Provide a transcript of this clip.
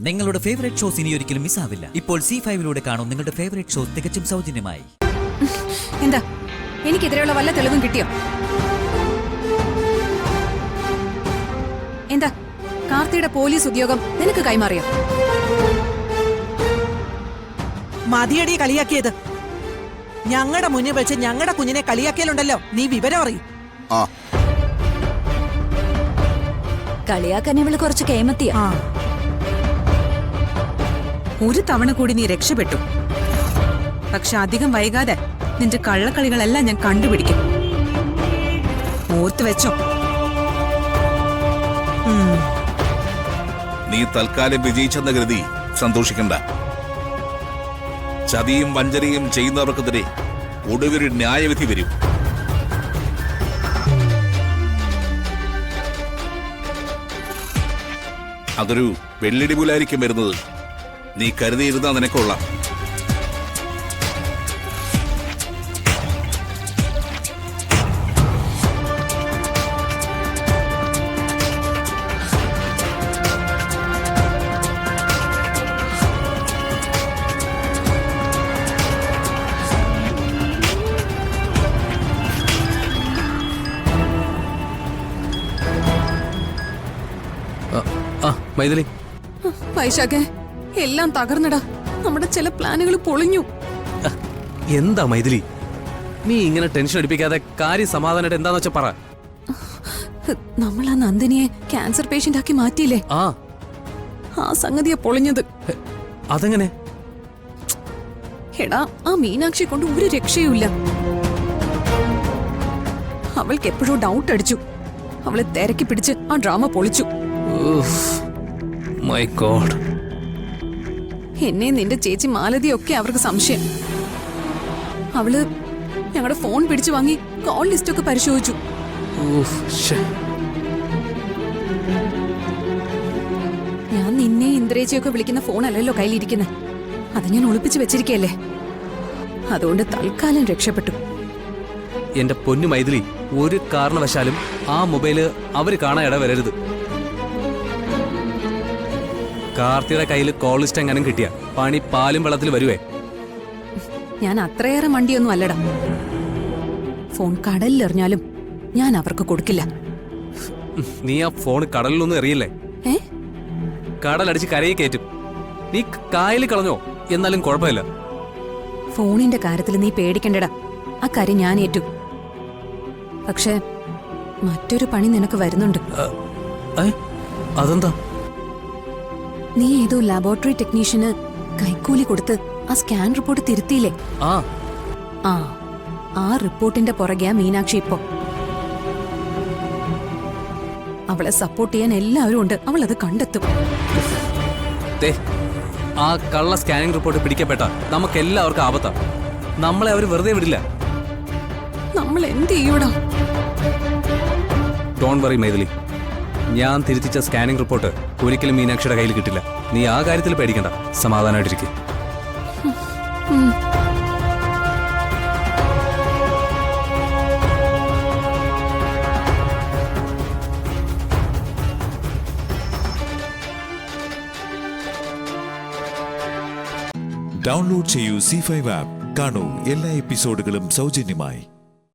നിങ്ങളുടെ favourite shows ഇനി ഒരിക്കലും മിസ്സാവില്ല. ഇപ്പോൾ C5-ലൂടെ കാണും നിങ്ങളുടെ ഫേവറേറ്റ് ഷോസ് തികച്ചും സൗജന്യമായി. എന്താ എനിക്കെതിരെയുള്ള വല്ല തെളിവും കിട്ടിയോ? എന്താ കാർത്തിയുടെ പോലീസ് ഉദ്യോഗം നിനക്ക് കൈമാറിയോ? മതിയടി കളിയാക്കിയത്. ഞങ്ങളുടെ മുന്നിൽ വെച്ച് ഞങ്ങളുടെ കുഞ്ഞിനെ കളിയാക്കിയാലുണ്ടല്ലോ, നീ വിവരം അറിയും. കളിയാക്കാൻ ഇവള് കുറച്ച് കേമത്തിയാ. ഒരു തവണ കൂടി നീ രക്ഷപ്പെട്ടു. പക്ഷെ അധികം വൈകാതെ നിന്റെ കള്ളക്കളികളെല്ലാം ഞാൻ കണ്ടുപിടിക്കും. ഓർത്ത് വെച്ചോ. നീ തൽക്കാലം വിജയിച്ചെന്ന കരുതി സന്തോഷിക്കണ്ട. ചതിയും വഞ്ചനയും ചെയ്യുന്നവർക്കെതിരെ ഒടുവിൽ ന്യായവിധി വരും. അതൊരു വെള്ളിടി പോലായിരിക്കും വരുന്നത്. നീ കരുതിയിരുന്നാ നിനക്കൊള്ളാം. മൈഥിലി, വൈശാഖേ, എല്ലാം തകർന്നടാ. നമ്മുടെ ചില പ്ലാനുകൾ പൊളിഞ്ഞു. എന്താ മൈഥിലി നീ ഇങ്ങനെ ടെൻഷൻ അടിപ്പിക്കാതെ കാര്യം സമാധാനമായിട്ട് എന്താന്ന് വെച്ചാ പറ. നമ്മൾ ആ നന്ദിനിയെ ക്യാൻസർ പേഷ്യന്റ് ആക്കി മാറ്റിയില്ലേ? ആ സംഗതിയാ പൊളിഞ്ഞത്. അതെങ്ങനെ? എടാ, ആ മീനാക്ഷി കൊണ്ട് ഒരു രക്ഷയുമില്ല. അവൾക്ക് എപ്പോഴോ ഡൗട്ട് അടിച്ചു. അവളെ തിരക്കി പിടിച്ച് ആ ഡ്രാമ പൊളിച്ചു. My God. എന്നെ നിന്റെ ചേച്ചി മാലതിയൊക്കെ അവർക്ക് സംശയം. അവള് ഞങ്ങളുടെ ഫോൺ പിടിച്ചു വാങ്ങി കോൾ ലിസ്റ്റ് ഒക്കെ പരിശോധിച്ചു. ഞാൻ നിന്നെ ഇന്ദ്രേച്ചിയൊക്കെ വിളിക്കുന്ന ഫോണല്ലല്ലോ കയ്യിലിരിക്കുന്നത്. അത് ഞാൻ ഒളിപ്പിച്ചു വെച്ചിരിക്കല്ലേ. അതുകൊണ്ട് തൽക്കാലം രക്ഷപ്പെട്ടു. എന്റെ പൊന്നു മൈഥിലി, ഒരു കാരണവശാലും ആ മൊബൈല് അവര് കാണാൻ ഇടവരരുത്. കാർത്തിയുടെ കയ്യിൽ കോൾ ലിസ്റ്റ് എങ്ങാനും കിട്ടിയ പണി പാലും വെള്ളത്തിൽ വരുവേ. ഞാൻ അത്രയേറെ മണ്ടിയൊന്നും അല്ലടാ. ഫോൺ കടലിലെറിഞ്ഞാലും ഞാൻ അവർക്ക് കൊടുക്കില്ല. നീ ആ ഫോൺ കടലിലൊന്നും എറിയില്ലേ? കടലടിച്ച് കരയെ കയറ്റും. നീ കായൽ കളഞ്ഞോ എന്നാലും കുഴപ്പമില്ല. ഫോണിന്റെ കാര്യത്തിൽ നീ പേടിക്കണ്ടടാ. ആ കാര്യം ഞാൻ ഏറ്റു. പക്ഷെ മറ്റൊരു പണി നിനക്ക് വരുന്നുണ്ട്. അതെന്താ? നീ ഏതോ ലാബോറട്ടറി ടെക്നീഷ്യന് കൈക്കൂലി കൊടുത്ത് ആ സ്കാൻ റിപ്പോർട്ട് തിരുത്തിയില്ലേ? ആ റിപ്പോർട്ടിന്റെ പുറകെയാ മീനാക്ഷി ഇപ്പോ. അവളെ സപ്പോർട്ട് ചെയ്യാൻ എല്ലാവരും ഉണ്ട്. അവൾ അത് കണ്ടെത്തും. ആ കള്ള സ്കാനിംഗ് റിപ്പോർട്ട് പിടിക്കപ്പെട്ട നമുക്ക് എല്ലാവർക്കും ആപത്താ. നമ്മളെ അവർ വെറുതെ വിടില്ല. നമ്മൾ എന്ത് ചെയ്യൂടാ? ഡോണ്ട് വറി മൈഥിലി, ഞാൻ തിരുത്തിച്ച സ്കാനിംഗ് റിപ്പോർട്ട് ഒരിക്കലും മീനാക്ഷിയുടെ കയ്യിൽ കിട്ടില്ല. നീ ആ കാര്യത്തിൽ പേടിക്കണ്ട, സമാധാനമായിട്ടിരിക്കും. ഡൗൺലോഡ് ചെയ്യൂ C5 ആപ്പ്. കാണൂ എല്ലാ എപ്പിസോഡുകളും സൗജന്യമായി.